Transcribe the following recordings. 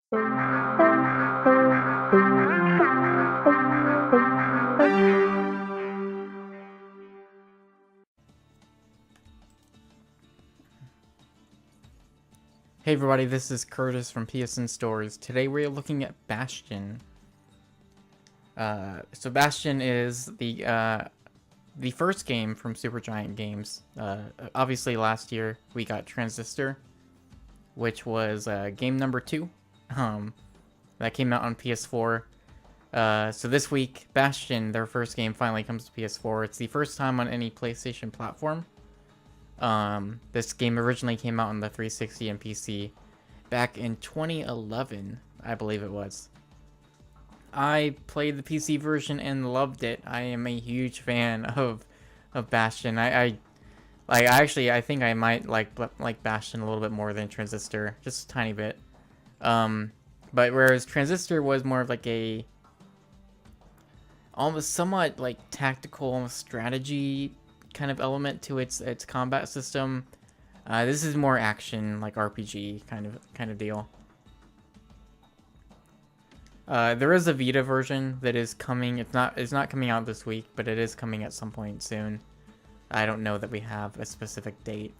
Hey everybody, this is Curtis from PSN Stories. Today we're looking at Bastion. So Bastion is the first game from Supergiant Games. Obviously last year we got Transistor, which was game number 2. That came out on PS4. So this week, Bastion, their first game, finally comes to PS4. It's the first time on any PlayStation platform. This game originally came out on the 360 and PC back in 2011, I believe it was. I played the PC version and loved it. I am a huge fan of Bastion. I think I might like Bastion a little bit more than Transistor, just a tiny bit. But whereas Transistor was more of like a almost somewhat like tactical, almost strategy kind of element to its combat system. This is more action, like RPG kind of deal. There is a Vita version that is coming. It's not coming out this week, but it is coming at some point soon. I don't know that we have a specific date.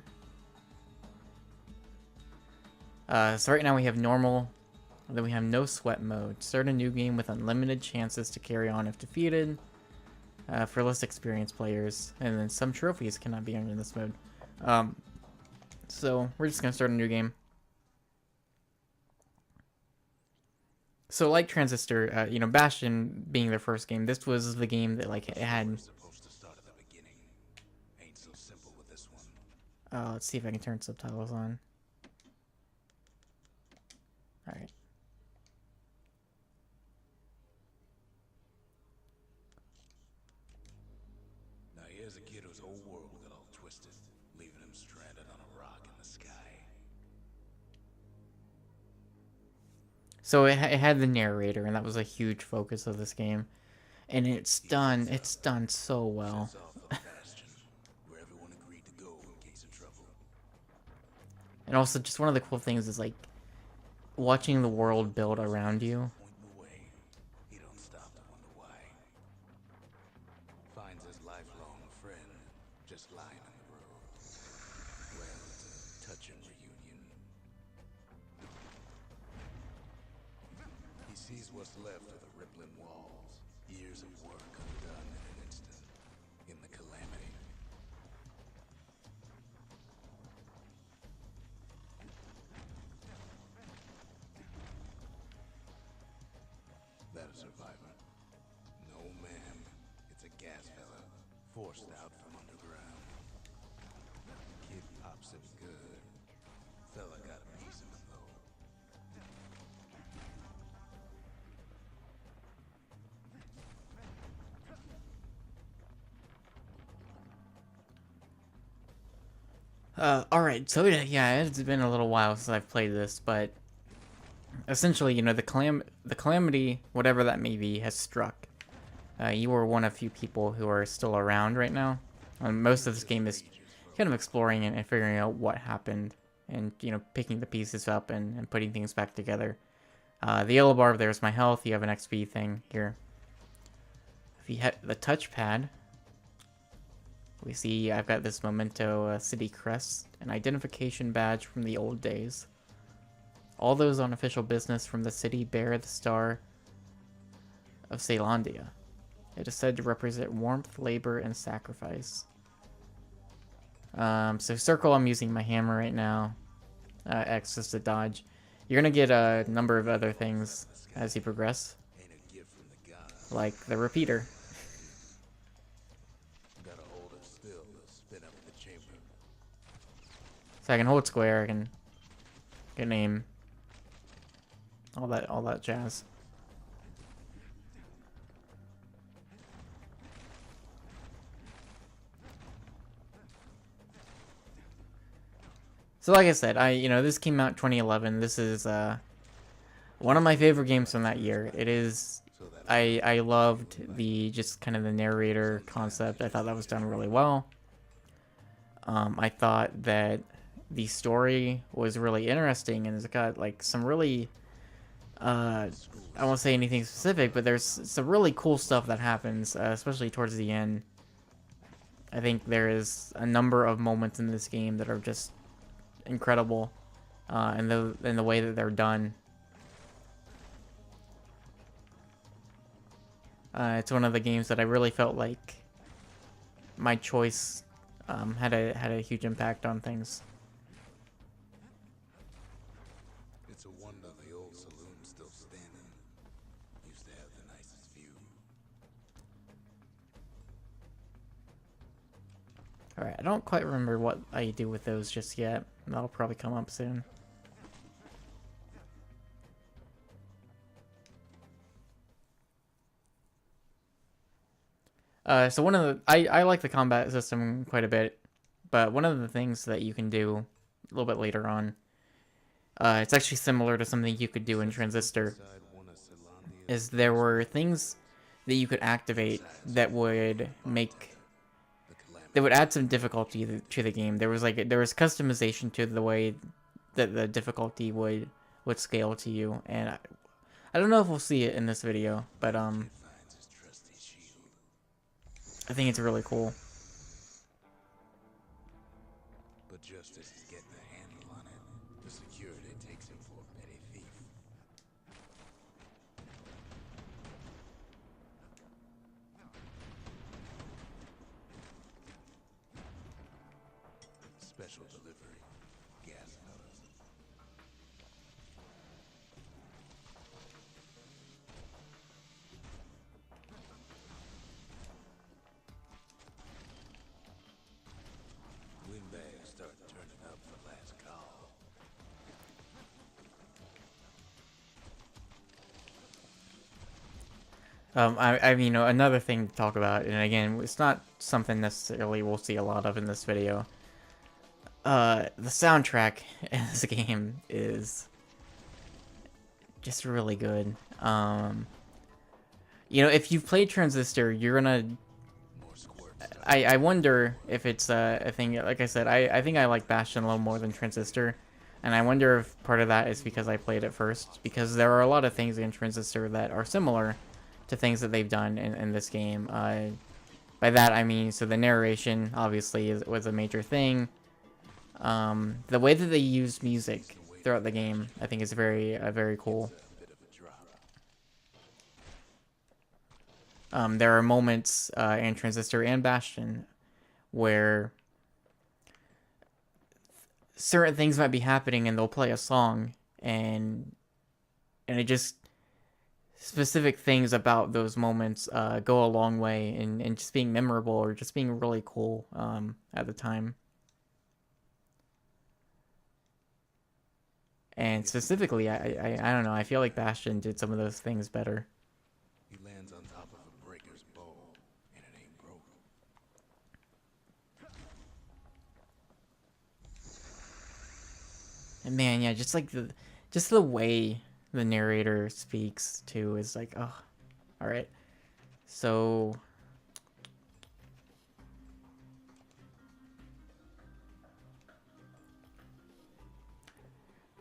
So right now we have normal, then we have no sweat mode. Start a new game with unlimited chances to carry on if defeated. For less experienced players, and then some trophies cannot be earned in this mode. So we're just gonna start a new game. So like Transistor, you know, Bastion being their first game, this was the game that like it had. Let's see if I can turn subtitles on. All right. Here's a kid whose whole world got all twisted, leaving him stranded on a rock in the sky. So it had the narrator, and that was a huge focus of this game, and it's done so well. Bastion, where everyone agreed to go in case of trouble. And also, just one of the cool things is like watching the world build around you. He don't stop to wonder why. Finds his lifelong friend just lying on the road. Well, it's a touching reunion. He sees what's left of the rippling walls. Years of work undone in an instant. In the calamity. That a survivor? No, ma'am. It's a gas fella, forced out from underground. Kid pops him good. Fella got a piece of him, though. Alright, so yeah, it's been a little while since I've played this, but essentially, you know, the calamity, whatever that may be, has struck. You are one of few people who are still around right now. Most of this game is kind of exploring and figuring out what happened, and you know, picking the pieces up and putting things back together. The yellow bar there is my health. You have an XP thing here. If you hit the touchpad, we see I've got this memento city crest, an identification badge from the old days. All those on official business from the city bear the star of Ceylondia. It is said to represent warmth, labor, and sacrifice. So circle, I'm using my hammer right now. X is to dodge. You're gonna get a number of other things as you progress, like the repeater. So I can hold square, I can aim, all that jazz. So like I said, this came out 2011. This is one of my favorite games from that year. It is. I loved the just kind of the narrator concept. I thought that was done really well. I thought that the story was really interesting, and it's got like some really I won't say anything specific, but there's some really cool stuff that happens, especially towards the end. I think there is a number of moments in this game that are just incredible, in the way that they're done. It's one of the games that I really felt like my choice had a huge impact on things. It's a wonder the old saloon's still standing. Used to have the nicest view. Alright, I don't quite remember what I do with those just yet. That'll probably come up soon. So one of the... I like the combat system quite a bit, but one of the things that you can do a little bit later on, it's actually similar to something you could do in Transistor, is there were things that you could activate that would add some difficulty to the game. There was customization to the way that the difficulty would scale to you, and I don't know if we'll see it in this video, but I think it's really cool. But justice is getting a handle on it. The security takes him for a petty thief. Special delivery. Gas fellas. Windbags start turning up for last call. I mean, another thing to talk about, and again, it's not something necessarily we'll see a lot of in this video. The soundtrack in this game is just really good. If you've played Transistor, you're gonna... More squirt. I wonder if it's a thing. Like I said, I think I like Bastion a little more than Transistor, and I wonder if part of that is because I played it first, because there are a lot of things in Transistor that are similar to things that they've done in this game. By that I mean, so the narration obviously was a major thing. The way that they use music throughout the game, I think, is very cool. There are moments in Transistor and Bastion where certain things might be happening and they'll play a song, and it just... specific things about those moments go a long way in just being memorable or just being really cool at the time. And specifically, I don't know, I feel like Bastion did some of those things better. He lands on top of a breaker's bow, and it ain't broke. And man, yeah, just the way the narrator speaks too is like, oh, all right. So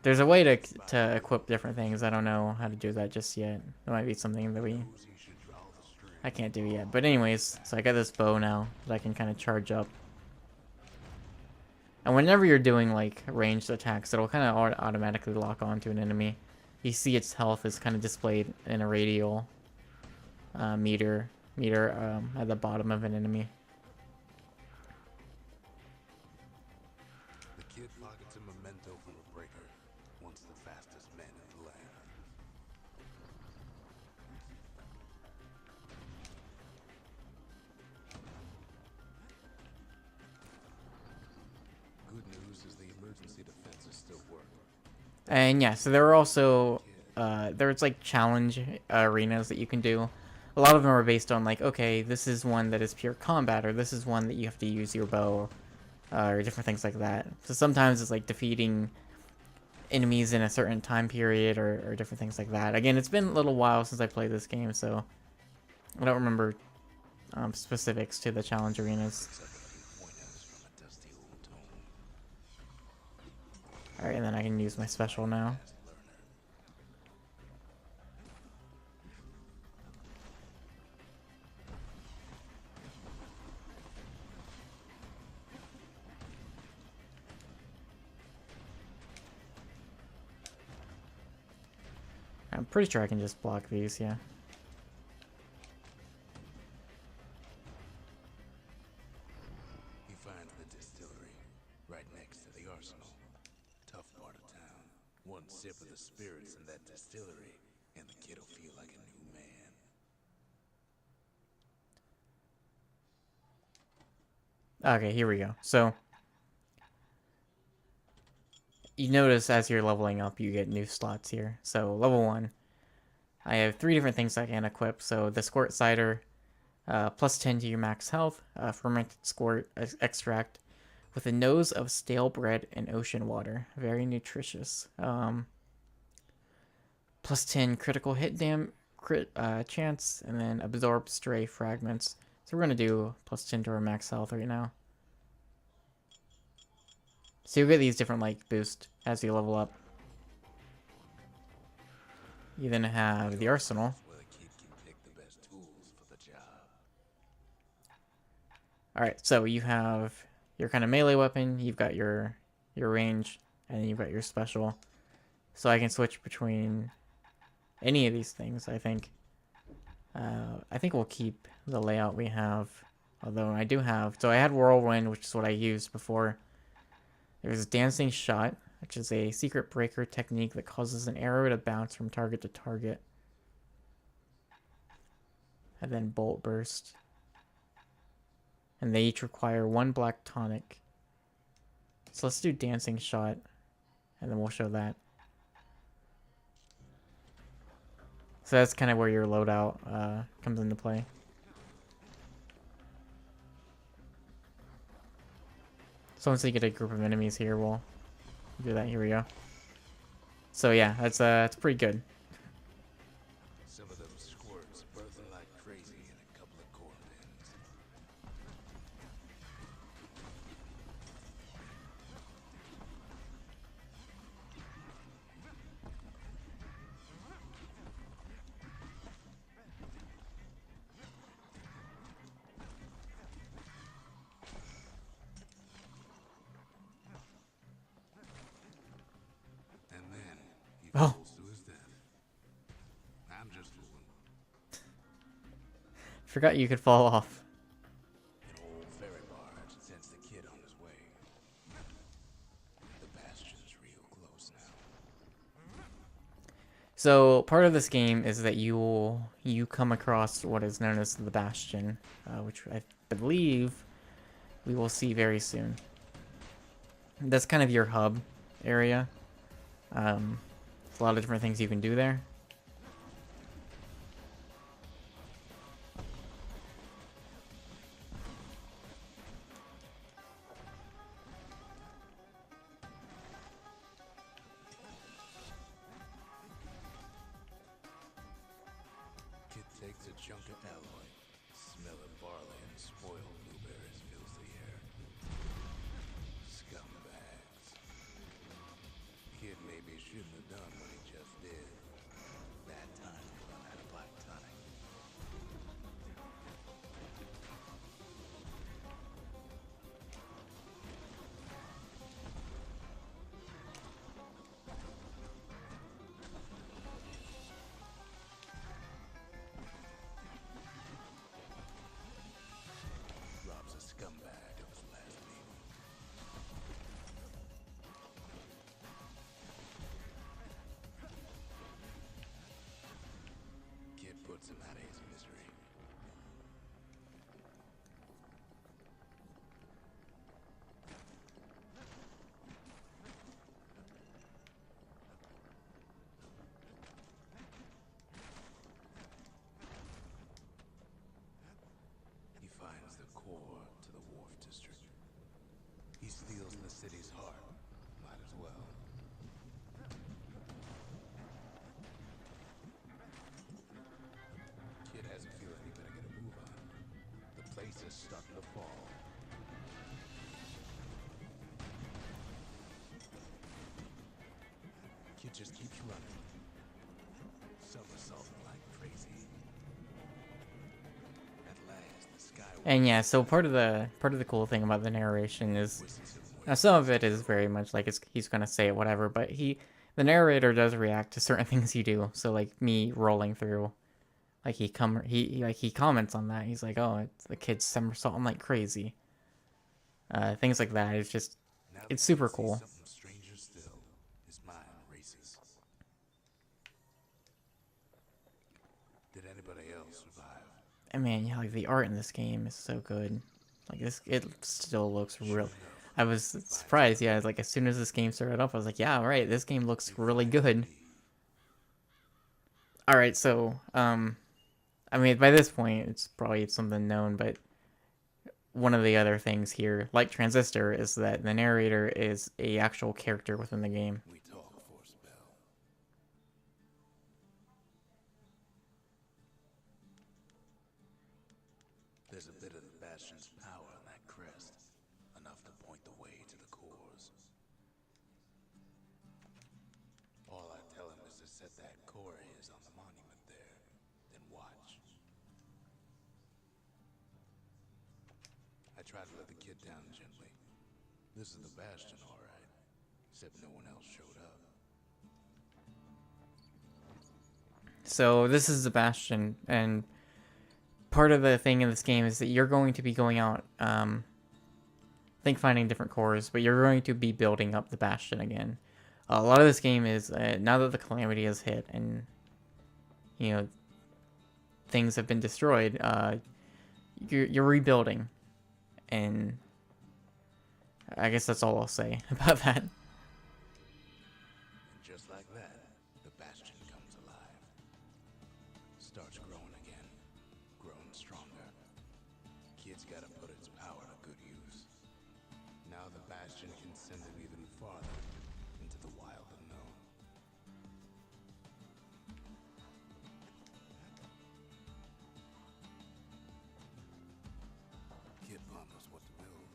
there's a way to equip different things. I don't know how to do that just yet. That might be something that I can't do yet. But anyways, so I got this bow now that I can kind of charge up. And whenever you're doing like ranged attacks, it'll kind of automatically lock onto an enemy. You see its health is kind of displayed in a radial meter at the bottom of an enemy. The kid pockets a memento from a breaker. Once the fastest man in the land. Good news is the emergency defenses still work. And yeah, so there are also there's like challenge arenas that you can do. A lot of them are based on like, okay, this is one that is pure combat, or this is one that you have to use your bow, or different things like that. So sometimes it's like defeating enemies in a certain time period, or different things like that. Again, it's been a little while since I played this game, so I don't remember specifics to the challenge arenas. Alright, and then I can use my special now. I'm pretty sure I can just block these, yeah. He finds the distillery right next to the arsenal. Tough part of town. One sip of the spirits in that distillery, and the kid'll feel like a new man. Okay, here we go. So, you notice as you're leveling up, you get new slots here. So, level 1, I have 3 different things I can equip. So, the Squirt Cider, plus 10 to your max health, fermented squirt extract, with a nose of stale bread and ocean water. Very nutritious. Plus 10 critical hit chance, and then absorb stray fragments. So we're going to do plus 10 to our max health right now. So you get these different like boosts as you level up. You then have the arsenal. Alright, so you have your kind of melee weapon, you've got your range, and then you've got your special. So I can switch between any of these things, I think. I think we'll keep the layout we have. Although I do have... So I had Whirlwind, which is what I used before. There's Dancing Shot, which is a secret breaker technique that causes an arrow to bounce from target to target. And then Bolt Burst. And they each require 1 black tonic. So let's do Dancing Shot, and then we'll show that. So that's kind of where your loadout comes into play. So once you get a group of enemies here, we'll do that. Here we go. So yeah, that's pretty good. Some of them squirts birthing like crazy in a couple of corn bins. And then he Oh. falls to his death. I'm just fooling. Forgot you could fall off. An old ferry barge sends the kid on his way. The Bastion's real close now. So part of this game is that you come across what is known as the Bastion, which I believe we will see very soon. That's kind of your hub area. There's a lot of different things you can do there. Kid takes a chunk of alloy. Smelling barley and spoiled blueberries fills the air. Scumbags. Kid maybe shouldn't have done what he just did. Bad time to run out of black tonic. Robs a scumbag of his last meal. Kid puts him out of his misery. He finds the core to the wharf district. He steals the city's heart. Might as well. Kid has a feeling he better get a move on. The place is starting to fall. Kid just keeps running. Somersaulting like crazy. At last, the sky And yeah, so part of the cool thing about the narration is whistles him away. now some of it is very much like he's gonna say it whatever, but the narrator does react to certain things you do. So like me rolling through, like he comments on that. He's like, "Oh, the kid's somersaulting like crazy." Things like that. It's just, Now it's that you super can see cool. something stranger still, his mind races. Did anybody else survive? And man, yeah, like the art in this game is so good. Like this, it still looks Sure real. enough, I was surprised. Yeah, like as soon as this game started up, I was like, yeah, all right, this game looks you really find the good. lead. All right, so I mean, by this point, it's probably something known, but one of the other things here, like Transistor, is that the narrator is a actual character within the game. We talk for a spell. There's a bit of the Bastion's power in that crest, enough to point the way to the cores. All I tell him is to set that core of his on the monument there, then watch. I try to let the kid down gently. This is the Bastion, all right, except no one else showed up. So this is the Bastion, and part of the thing in this game is that you're going to be going out, I think finding different cores, but you're going to be building up the Bastion again. A lot of this game is, now that the Calamity has hit and, you know, things have been destroyed, you're rebuilding. And I guess that's all I'll say about that. And just like that, the Bastion comes alive. Starts growing again, growing stronger. Kid's gotta put its power to good use. Now the Bastion can send him even farther into the wild unknown. Kid Bomb knows what to build.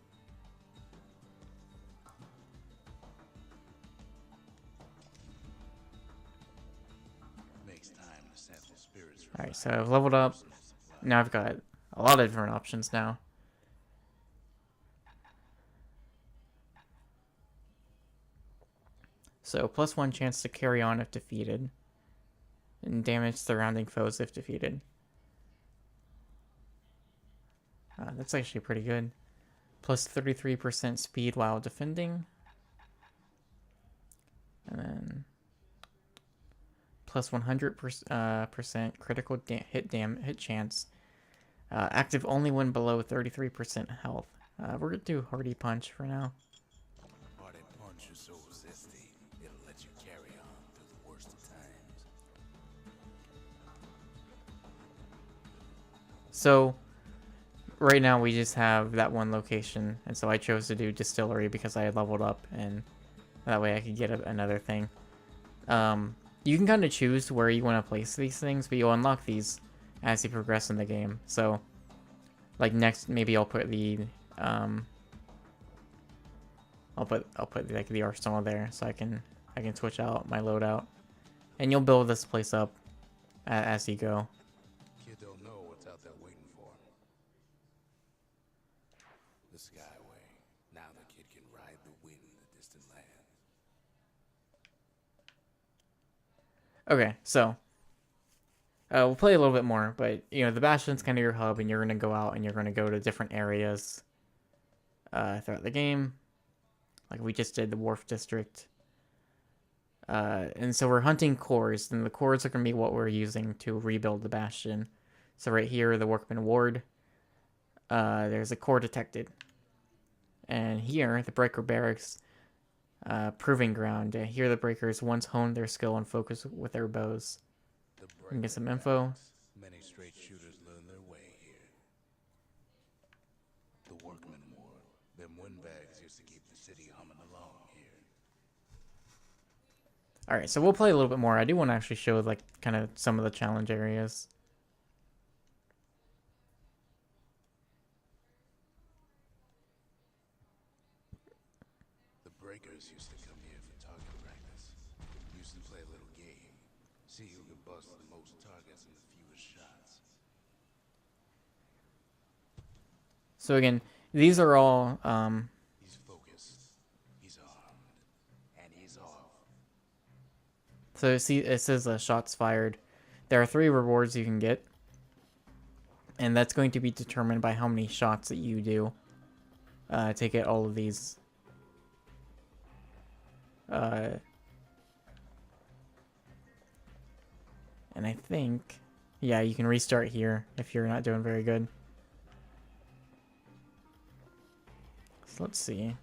Makes time to sample spirits from Alright, so I've leveled up. Now I've got a lot of different options now. So +1 chance to carry on if defeated, and damage surrounding foes if defeated. That's actually pretty good. +33% speed while defending, and then +100% critical hit chance. Active only when below 33% health. We're gonna do Hardy Punch for now. Hardy Punch is so zesty, it'll let you carry on through the worst of times. So right now we just have that one location, and so I chose to do Distillery because I had leveled up, and that way I could get another thing. You can kind of choose where you want to place these things, but you'll unlock these as you progress in the game. So like next, maybe I'll put the I'll put like the arsenal there, so I can switch out my loadout, and you'll build this place up as you go. Kid don't know what's out there waiting for him. The Skyway. Now the kid can ride the wind in the distant land. Okay, so we'll play a little bit more, but you know the Bastion's kind of your hub, and you're gonna go out and you're gonna go to different areas throughout the game, like we just did the Wharf District. And so we're hunting cores, and the cores are gonna be what we're using to rebuild the Bastion. So right here, the Workman Ward, there's a core detected, and here the Breaker Barracks. Proving ground. Here the breakers once honed their skill and focus with their bows. The We can get some Breaker info. Barracks. Many straight shooters learn their way here. The Workman Ward. Them windbags used to keep the city humming along here. Alright, so we'll play a little bit more. I do want to actually show like kind of some of the challenge areas. The breakers used to come here for target practice. Used to play a little game. See who could bust the most targets in the fewest shots. So again, these are all He's focused. He's armed. And he's off. So see, it says shots fired. There are 3 rewards you can get, and that's going to be determined by how many shots that you do to get all of these. And I think, yeah, you can restart here if you're not doing very good. So let's see.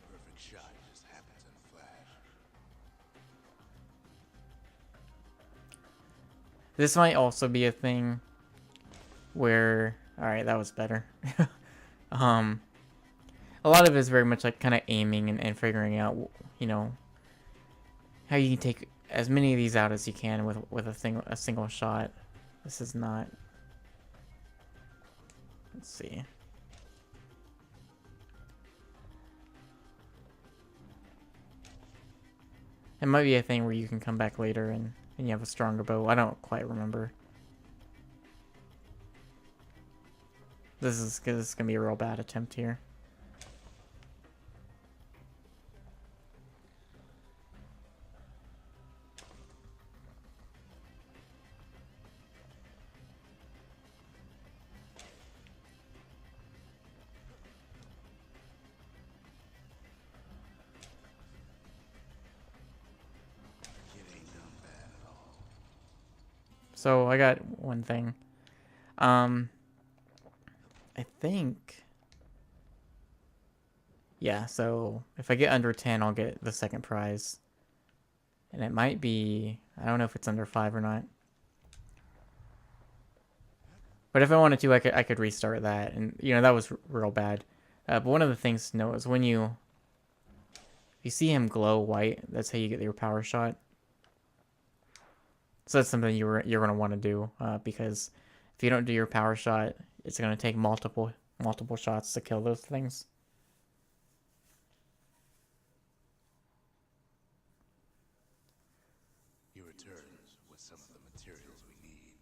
Perfect shot just happens in a flash. This might also be a thing where, all right, that was better. A lot of it is very much like kind of aiming and figuring out, you know, how you can take as many of these out as you can with a single shot. This is not. Let's see. It might be a thing where you can come back later and you have a stronger bow. I don't quite remember. This is gonna be a real bad attempt here. Kid ain't done bad at all. So I got one thing. I think. Yeah, so if I get under 10, I'll get the second prize. And it might be, I don't know if it's under 5 or not. But if I wanted to, I could restart that. And, you know, that was real bad. But one of the things to note is when you see him glow white, that's how you get your power shot. So that's something you're going to want to do. Because if you don't do your power shot, it's going to take multiple shots to kill those things. He returns with some of the materials we need.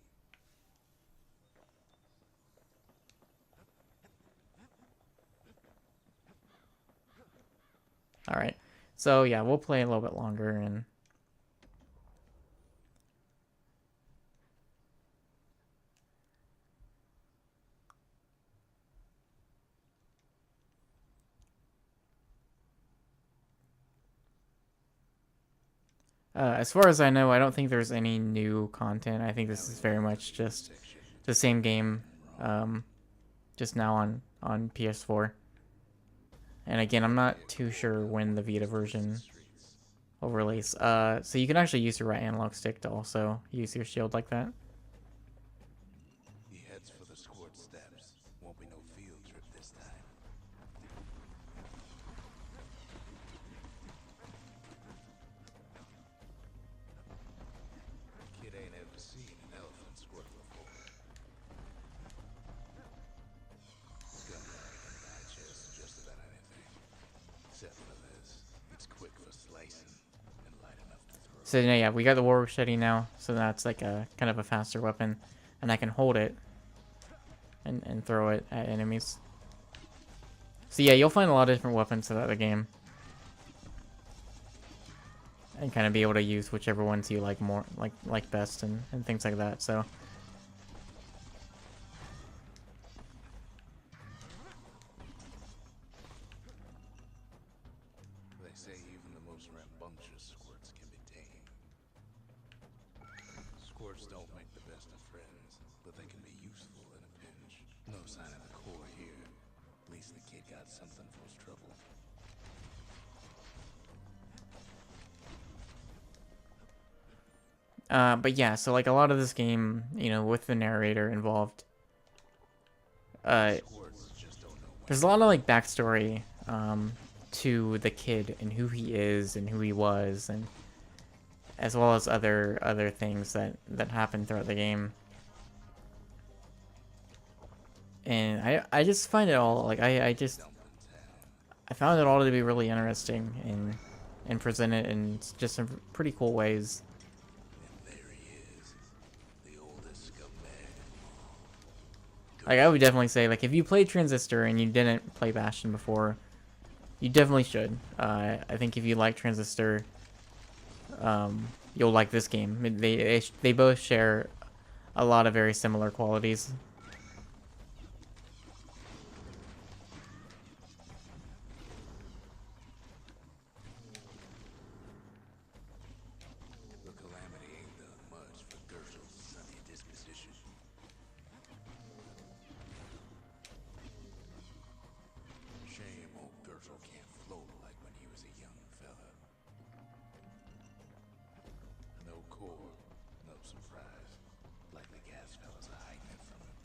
All right. So yeah, we'll play a little bit longer and as far as I know, I don't think there's any new content. I think this is very much just the same game, just now on PS4. And again, I'm not too sure when the Vita version will release. So you can actually use your right analog stick to also use your shield like that. He heads for the Squirt steps. Won't be no field trip this time. Kid ain't ever seen an elephant squirt before. It's gonna digest just about anything. Except for this. It's quick for slicing and light enough to throw. So yeah, we got the war machete now, so that's like a kind of a faster weapon, and I can hold it and throw it at enemies. So yeah, you'll find a lot of different weapons throughout the game, and kind of be able to use whichever ones you like more, like best, and things like that. So. They say even the most rambunctious squirts can be tamed. Squirts don't make the best of friends, but they can be useful in a pinch. No sign of the core here. At least the kid got something for his trouble. But yeah, so like a lot of this game, you know, with the narrator involved, Squirts just don't know when. there's a lot of like backstory to the kid and who he is and who he was, and as well as other things that happen throughout the game. And I just find it all like I found it all to be really interesting and presented in just some pretty cool ways. Like, I would definitely say, like, if you played Transistor and you didn't play Bastion before, you definitely should. I think if you like Transistor, you'll like this game. They both share a lot of very similar qualities. The calamity ain't done much for Gershel's sunny disposition. Shame old Gershel can't float like when he was a young fella. No core, no surprise. Like the gas fellas are hiding it from him.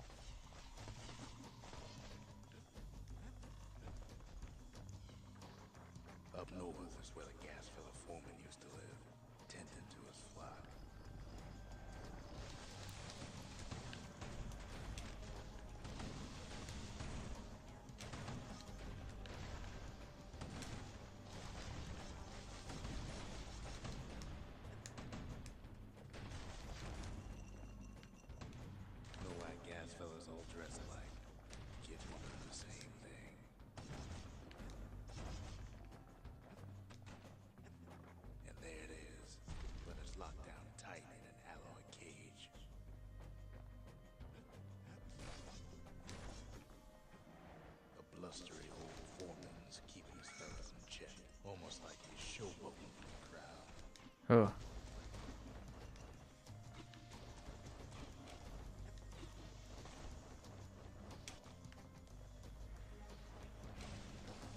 Up north is where the gas fella foreman used to live, tending to his flock. Know why gas fellas all dress alike? Kids want to do the same thing. And there it is, but it's locked down tight in an alloy cage. A blustery old foreman's keeping his fellas in check, almost like he's showboating for the crowd. Oh.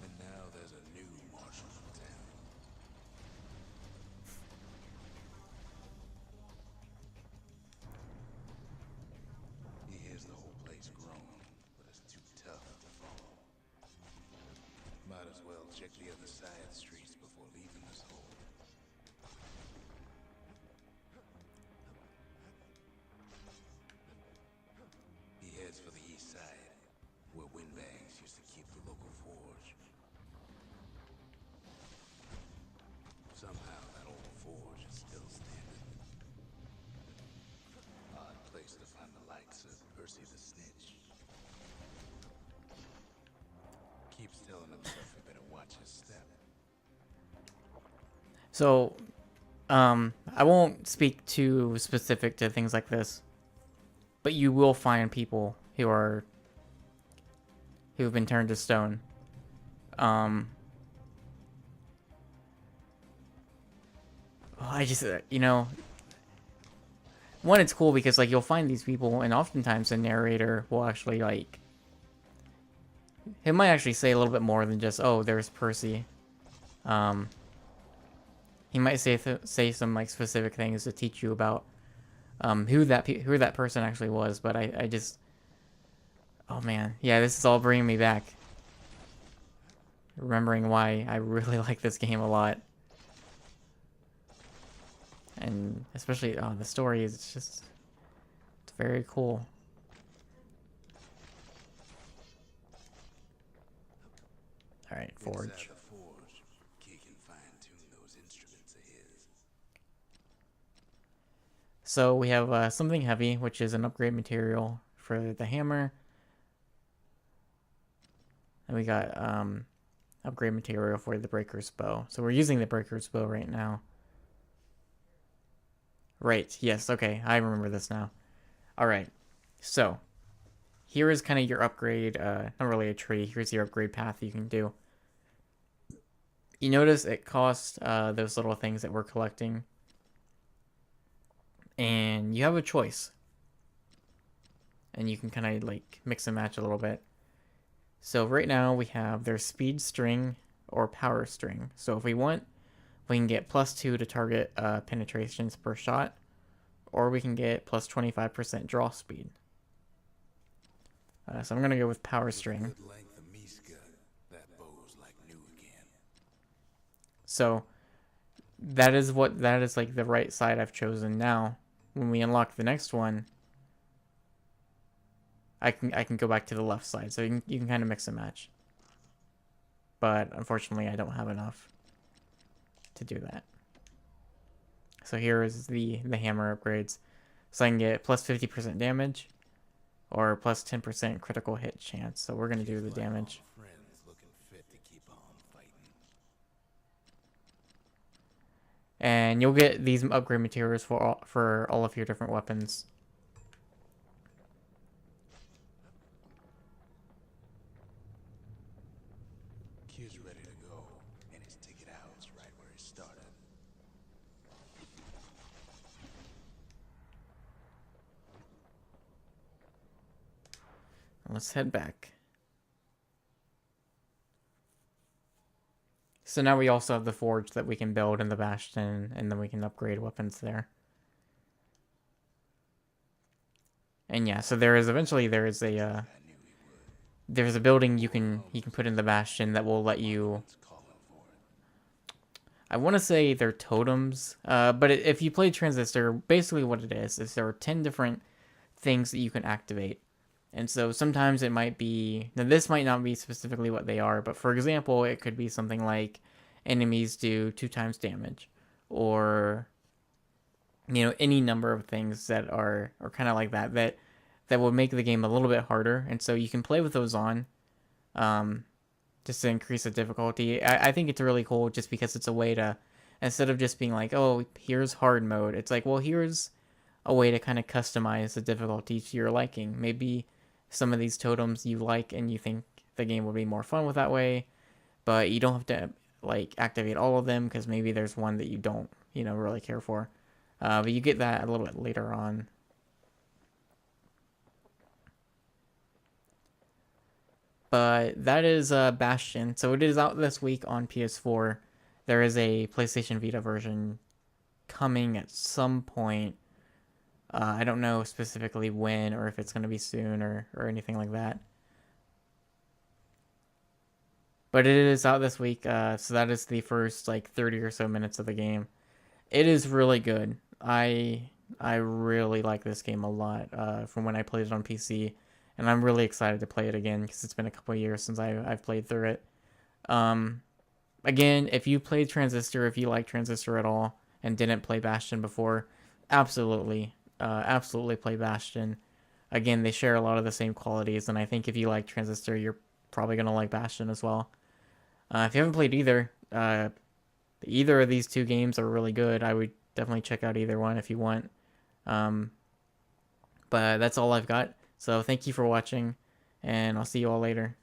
And now there's a new marshal in town. He hears the whole place groan, but it's too tough to follow. Might as well check the other side streets before leaving this hole. He heads for the east side, where windbags used to keep the local forge. Somehow that old forge is still standing. Odd place to find the likes of Percy the Snitch. Keeps telling himself he better watch his step. So, I won't speak too specific to things like this, but you will find people who've been turned to stone. I just, one, it's cool because, like, you'll find these people, and oftentimes the narrator will actually, like, he might actually say a little bit more than just, oh, there's Percy. He might say some, like, specific things to teach you about who that person actually was. But I just, oh man, yeah, this is all bringing me back, remembering why I really like this game a lot. And especially, the story is it's very cool. All right, forge. Inside the forge, Key can fine-tune those instruments of his. So we have something heavy, which is an upgrade material for the hammer. And we got upgrade material for the breaker's bow. So we're using the breaker's bow right now. Right, yes, okay, I remember this now. Alright, so here is kind of your upgrade, not really a tree, here's your upgrade path you can do. You notice it costs those little things that we're collecting. And you have a choice. And you can kind of like mix and match a little bit. So right now we have their speed string or power string. So if we want, we can get +2 to target penetrations per shot, or we can get plus 25% draw speed. So I'm gonna go with power string. Good length of Miska, that bow's like new again. So that is like the right side I've chosen. Now, when we unlock the next one, I can go back to the left side. So you can kind of mix and match. But unfortunately, I don't have enough to do that. So here is the hammer upgrades. So I can get plus 50% damage, or plus 10% critical hit chance. So we're gonna do the damage. Friends looking fit to keep on fighting. And you'll get these upgrade materials for all of your different weapons. Kid's ready to go, and his ticket out's right where he started. Let's head back. So now we also have the forge that we can build in the Bastion, and then we can upgrade weapons there. And yeah, so there's a building you can put in the Bastion that will let you. I want to say they're totems, but if you play Transistor, basically what it is there are 10 different things that you can activate. And so sometimes it might be, now this might not be specifically what they are, but for example, it could be something like enemies do 2 times damage, or any number of things that are kind of like that will make the game a little bit harder. And so you can play with those on, just to increase the difficulty. I think it's really cool just because it's a way to, instead of just being like, oh, here's hard mode, it's like, well, here's a way to kind of customize the difficulty to your liking. Maybe some of these totems you like and you think the game would be more fun with that way, but you don't have to like activate all of them because maybe there's one that you don't really care for, but you get that a little bit later on. But that is Bastion. So it is out this week on PS4. There is a PlayStation Vita version coming at some point. I don't know specifically when, or if it's going to be soon, or anything like that. But it is out this week, so that is the first like 30 or so minutes of the game. It is really good. I really like this game a lot from when I played it on PC, and I'm really excited to play it again because it's been a couple of years since I've played through it. Again, if you played Transistor, if you like Transistor at all and didn't play Bastion before, absolutely play Bastion. Again, they share a lot of the same qualities, and I think if you like Transistor, you're probably gonna like Bastion as well. If you haven't played either of these 2 games are really good. I would definitely check out either one if you want. But that's all I've got. So thank you for watching, and I'll see you all later.